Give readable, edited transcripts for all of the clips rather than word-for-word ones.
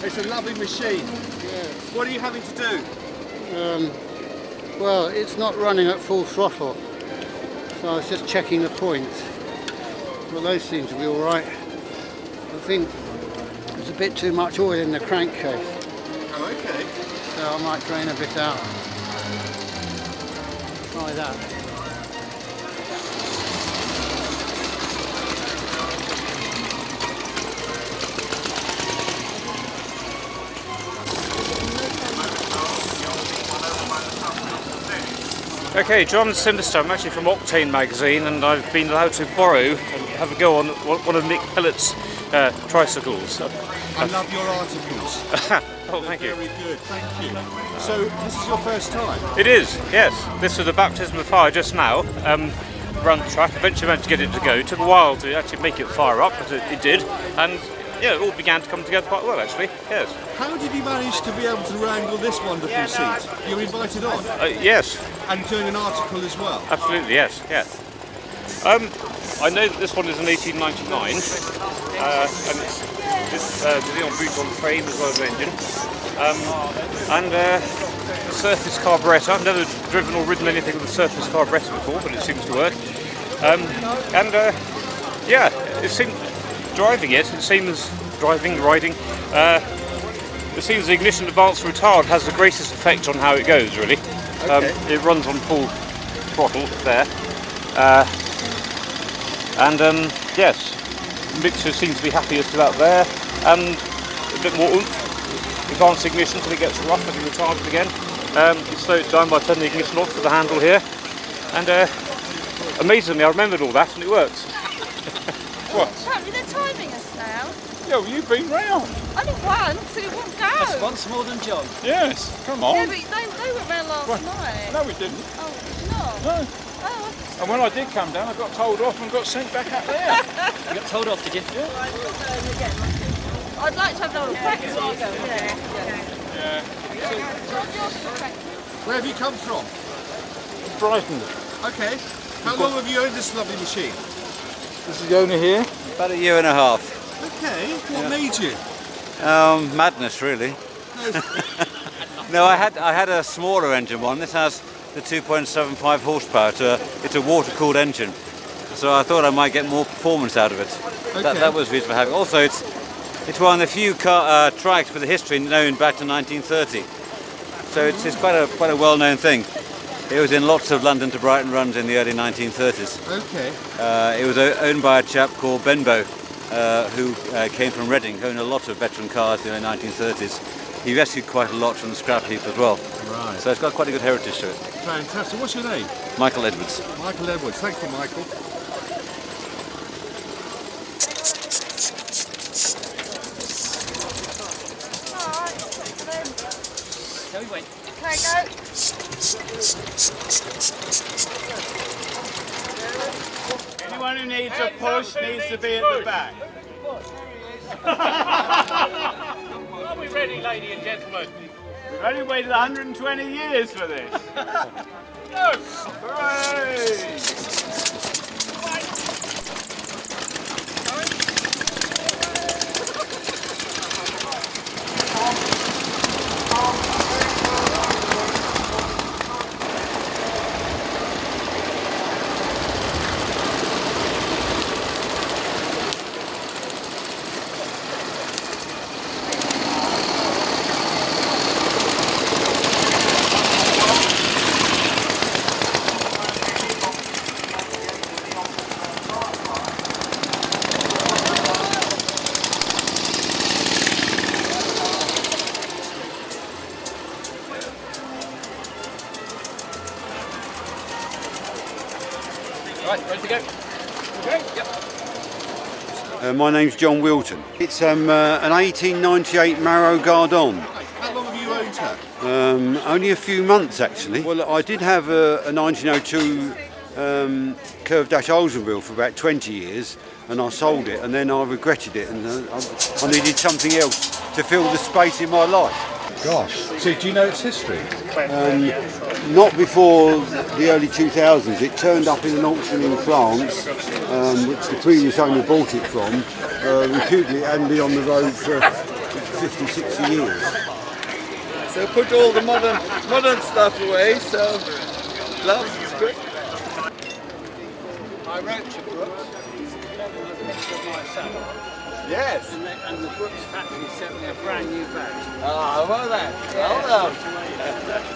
It's a lovely machine. Yes. What are you having to do? Well, it's not running at full throttle, so I was just checking the points. Well, those seem to be all right. I think there's a bit too much oil in the crankcase, Oh, okay. so I might drain a bit out. Try that. Okay, John Simster, I'm actually from Octane magazine, and I've been allowed to borrow and have a go on one of Nick Pellett's tricycles. I love your articles. Oh, thank you. Very good, thank you. So, this is your first time? It is, yes. This was a baptism of fire just now. Ran the track, eventually managed to get it to go. It took a while to actually make it fire up, but it did. And yeah, it all began to come together quite well, actually, yes. How did you manage to be able to wrangle this wonderful seat? You were invited on? Yes. And doing an article as well? Absolutely, yes, yes. I know that this one is an 1899, and it's the Dion Bouton frame as well as engine, and a surface carburettor. I've never driven or ridden anything with a surface carburettor before, but it seems to work. Yeah, it seems riding, it seems the ignition advance retard has the greatest effect on how it goes, really. Okay. It runs on full throttle there, yes, mixer seems to be happiest about there, and a bit more oomph. Advanced ignition until it gets rough and you retard it again. You slow it down by turning the ignition off with the handle here, and amazingly I remembered all that and it works. What? Apparently they're timing us now. Yeah, well, you've been round. Only once and it won't go. That's once more than John. Yes, come on. Yeah, but they were round last night. No, we didn't. Oh, did you not? No. Oh, And when I did come down, I got told off and got sent back up there. You got told off, did you? Yeah. I'd like to have another practice. Yeah. Where have you come from? Brighton. Okay. How long have you owned this lovely machine? This is the owner here. About a year and a half. Okay. What made you? Madness, really. No, I had a smaller engine one. This has the 2.75 horsepower. It's a water-cooled engine, so I thought I might get more performance out of it. Okay. That was the reason for having it. Also, it's one of the few trikes with a history known back to 1930. So it's quite a well-known thing. It was in lots of London to Brighton runs in the early 1930s. Okay. It was owned by a chap called Benbow, who came from Reading, owned a lot of veteran cars in the early 1930s. He rescued quite a lot from the scrap heap as well. Right. So it's got quite a good heritage to it. Fantastic. What's your name? Michael Edwards. Michael Edwards. Thank you, Michael. Shall we wait? Okay, go. Anyone who needs a push needs to be at the back. Are we ready, ladies and gentlemen? We've only waited 120 years for this. Go! Hooray! Right, ready to go? Okay. Yep. My name's John Wilton. It's an 1898 Marrow Gardon. How long have you owned her? Only a few months actually. Well, I did have a 1902 curved dash Oldsmobile for about 20 years, and I sold it, and then I regretted it, and I needed something else to fill the space in my life. Gosh. So do you know its history? Not before the early 2000s. It turned up in an auction in France, which the previous owner bought it from, reputed it hadn't been on the road for 50, 60 years. So put all the modern stuff away, so gloves is good. I wrote to Brooks. Yes. And the Brooks factory sent me a brand new bag. Ah, well then. Well done.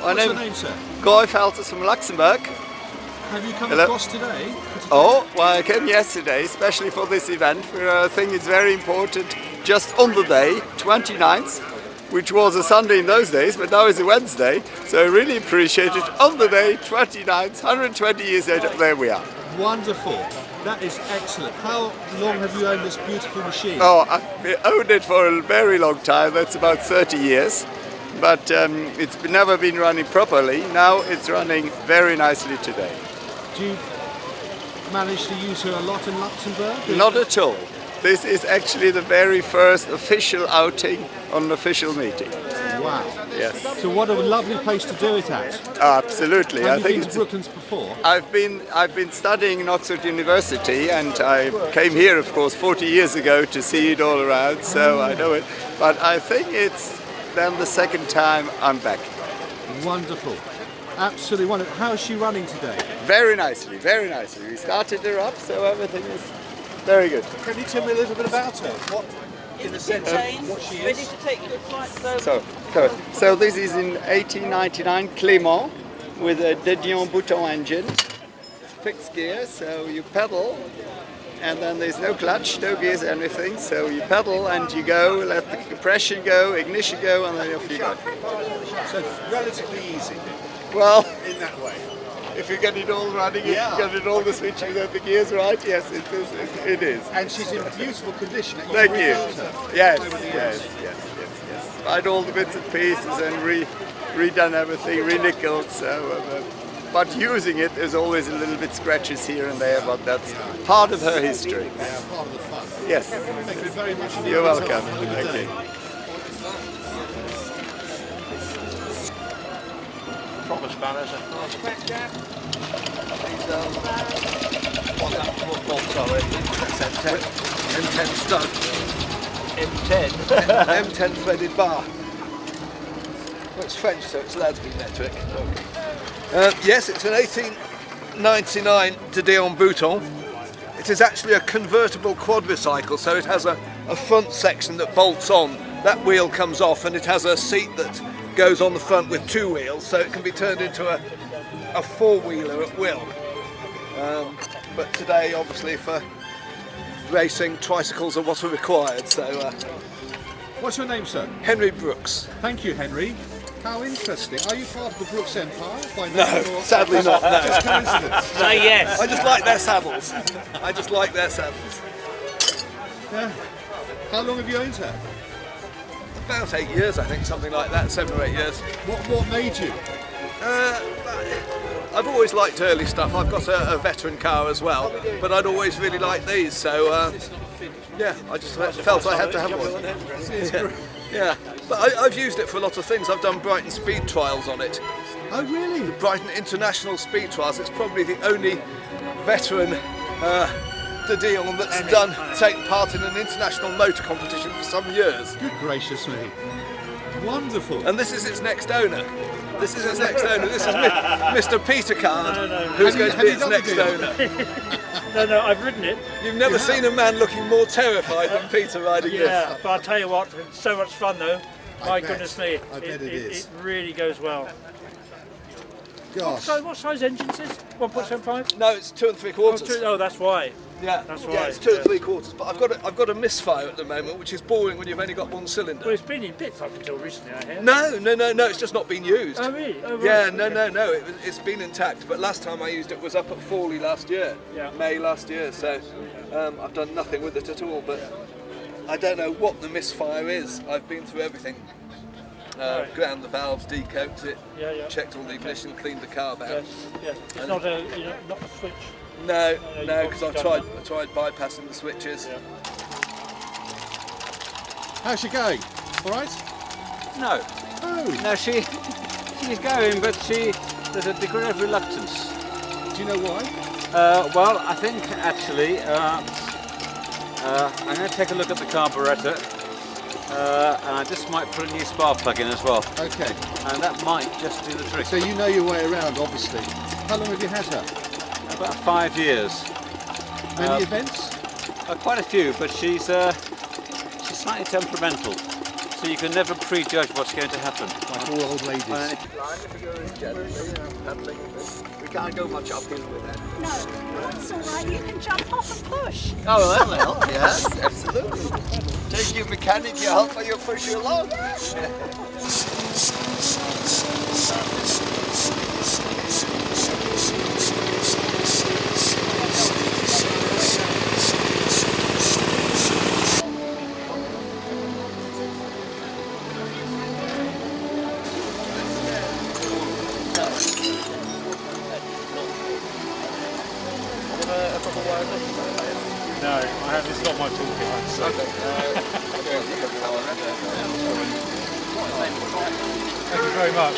What's your name, sir? Guy Feltus from Luxembourg. Have you come Hello. across today? Oh, well, I came yesterday, especially for this event, where I think it's very important, just on the day, 29th, which was a Sunday in those days, but now it's a Wednesday, so I really appreciate it. On the day, 29th, 120 years later, there we are. Wonderful. That is excellent. How long have you owned this beautiful machine? Oh, I've owned it for a very long time, that's about 30 years, but it's never been running properly. Now it's running very nicely today. Do you manage to use her a lot in Luxembourg? Not at all. This is actually the very first official outing on an official meeting. Wow. Yes. So what a lovely place to do it at. Absolutely. Have I you think been to it's, Brooklands before? I've been studying in Oxford University, and I came here, of course, 40 years ago to see it all around, so I know it. But I think it's then the second time I'm back. Wonderful. Absolutely wonderful. How is she running today? Very nicely, very nicely. We started her up, so everything is very good. Can you tell me a little bit about her? What, in the sense of what she Ready is? to take your flights over? So this is in 1899 Clément with a Dion Bouton engine. Fixed gear, so you pedal, and then there's no clutch, no gears, anything. So you pedal and you go, let the compression go, ignition go, and then off you go. So relatively easy Well, in that way. if you get it all running, Yeah. if you get it all the switching and the gears right, yes, it is. And she's in beautiful condition. Thank you. rebuilt her Yes, over the yes, years. yes. Find all the bits and pieces and redone everything, re-nickeled. So, but using it, there's always a little bit scratches here and there, but that's part of her history. Yeah, part of the fun. Yes. Thank you very much indeed. You're for your welcome. time. Have a good Thank day. you. Proper spanners. M10 stud. M10. M10 threaded bar. Well, it's French, so it's allowed to be metric. Yes, it's an 1899 Dion Bouton. It is actually a convertible quadricycle, so it has a front section that bolts on. That wheel comes off, and it has a seat that goes on the front with two wheels, so it can be turned into a four-wheeler at will. But today, obviously, for racing, tricycles are what are required. So, What's your name, sir? Henry Brooks. Thank you, Henry. How interesting. Are you part of the Brooks Empire? By No, name or- sadly not. No. Just coincidence. Say yes. I just like their saddles. I just like their saddles. Yeah. How long have you owned her? About 8 years, I think, something like that. 7 or 8 years. What made you? I've always liked early stuff. I've got a veteran car as well, but I'd always really liked these. So yeah, I just felt I had to have one. Yeah, but I've used it for a lot of things. I've done Brighton speed trials on it. Oh, really? Brighton International Speed Trials. It's probably the only veteran Dion that's taken part in an international motor competition for some years. Good gracious me. Wonderful. And this is its next owner. This is its next owner. This is Mr. Peter Card, who's going to be its next owner. No, I've ridden it. You've never seen a man looking more terrified than Peter riding this. Yeah, but I'll tell you what, it's so much fun though. My bet. goodness me, I bet it is. It really goes well. Gosh. So what size engine is this? 1.75? No, it's 2 3/4. Oh, that's why. Yeah, That's yeah, right, it's 2 yeah. 3/4. But I've got a misfire at the moment, which is boring when you've only got one Well, cylinder. it's been in bits up until recently, I hear. No, it's just not been used. Oh, really? Oh, right. Yeah, Okay. no, it's been intact. But last time I used it was up at Fawley last year, Yeah. May last year. So I've done nothing with it at all. But I don't know what the misfire is. I've been through everything. Right. Ground the valves, decoked it, Yeah. checked all the ignition, cleaned the carb out. Yes, yeah. It's not a, not a switch. No, you've because I've obviously tried bypassing the switches. Yeah. How's she going? All right? No, Oh, no, she's going, but there's a degree of reluctance. do you know why? Well, I think actually, I'm going to take a look at the carburettor. And I just might put a new spark plug in as well. Okay. And that might just do the trick. So you know your way around, obviously. How long have you had her? About 5 years. Many events? Quite a few, but she's slightly temperamental. So you can never prejudge what's going to happen. Like all old ladies. We can't go much uphill with that. No, that's all right. You can jump off and push. Oh, that'll help, yes, absolutely. Take your mechanic, your helper, you'll push you along. No, I have. It's not my toolkit. So. Thank you very much.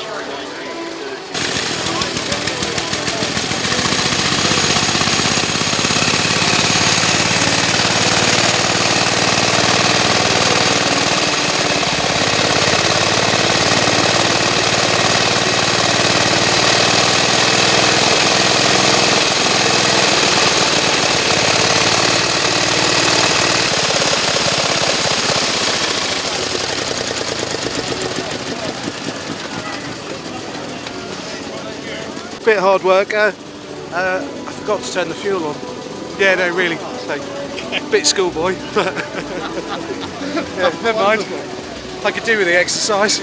Bit hard work. I forgot to turn the fuel on. Yeah, no, really. So, bit schoolboy, but yeah, never mind. I could do with the exercise.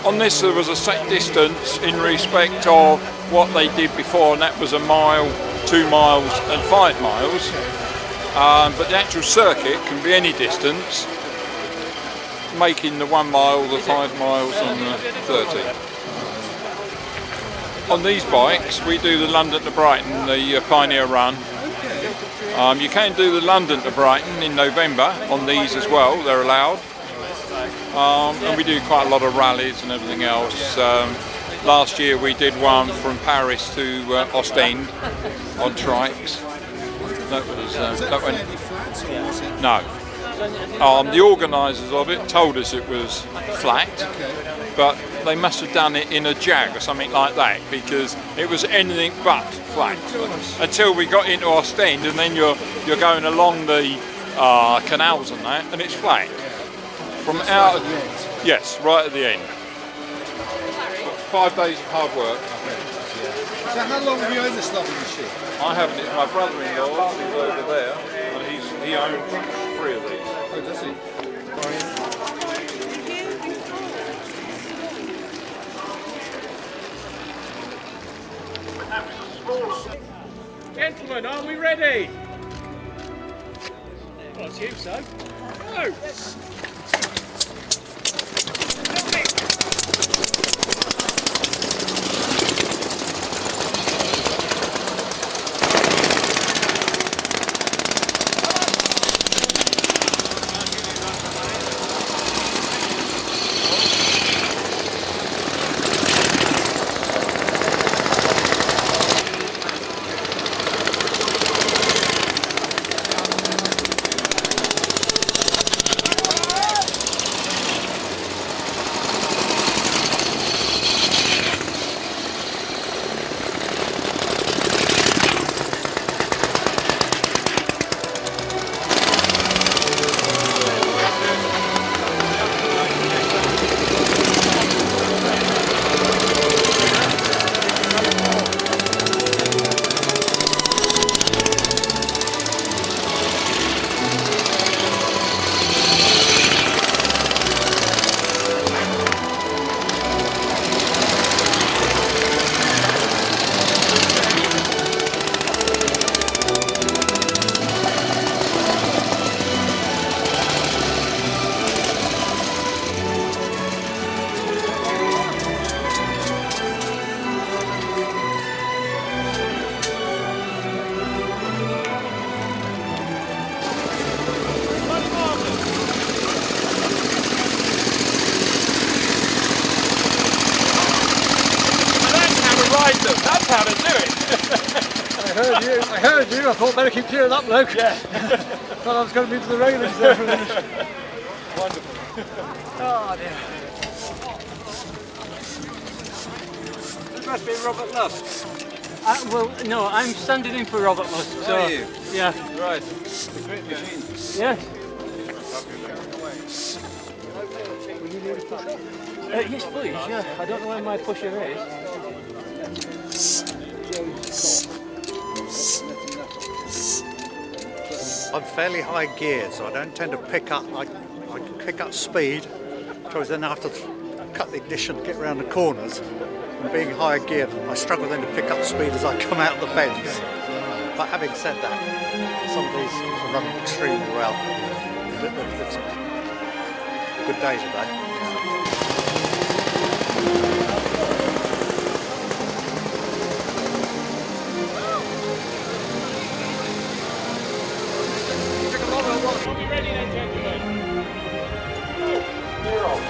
On this there was a set distance in respect of what they did before, and that was 1 mile, 2 miles and 5 miles. But the actual circuit can be any distance, making the 1 mile, the 5 miles and the 30. On these bikes we do the London to Brighton, the Pioneer Run. You can do the London to Brighton in November on these as well, they're allowed. And we do quite a lot of rallies and everything else. Last year we did one from Paris to Ostend on Trikes. That went. No. The organisers of it told us it was flat, but they must have done it in a Jag or something like that, because it was anything but flat until we got into Ostend, and then you're going along the canals and that, and it's flat. From out, yes, right at the end. 5 days of hard work. So how long have you owned this lovely machine? I haven't. It's my brother-in-law who's over there, and he owns 3 of these. Oh, does he? Gentlemen, are we ready? Well, I assume so. Go! how to do it. I heard you. I thought better keep clear of that bloke. Yeah. Thought I was going to be to the railings there for a minute. Wonderful. Oh dear. This must be Robert Lusk. Well, no, I'm standing in for Robert Lusk. So, Are you? Yeah. Right. The great machine. Yes. Yes, please. Yeah. I don't know where my pusher is. I'm fairly high geared, so I don't tend to pick up. I can pick up speed, because then I have to cut the ignition, get around the corners. And being high geared, I struggle then to pick up speed as I come out of the bends. But having said that, some of these are running extremely well. It's a good day today. Are we ready then, gentlemen? We're off.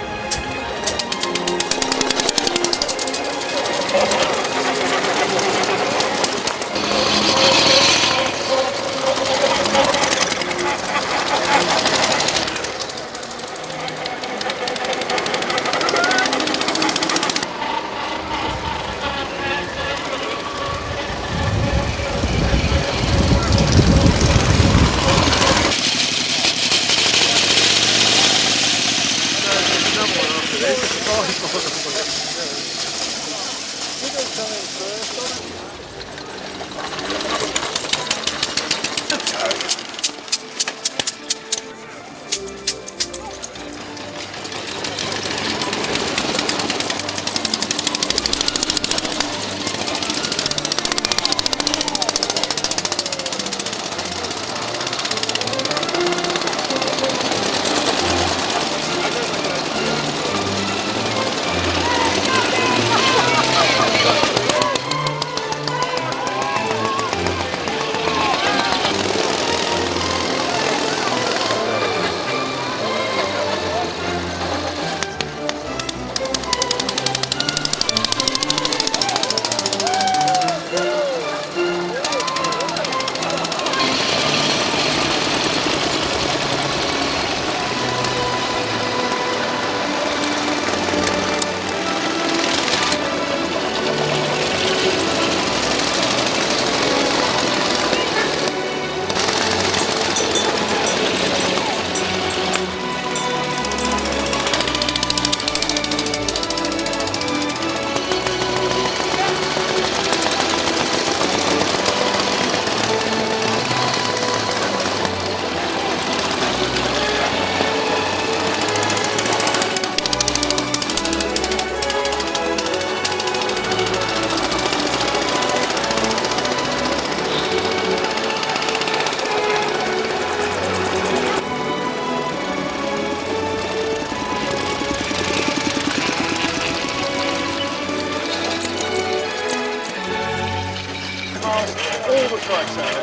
All the trikes out.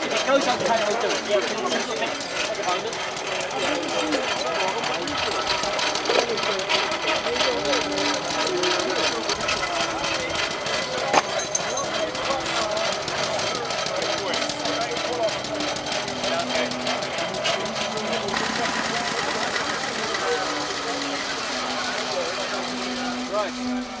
If it goes okay, I'll do it. Yeah, Right.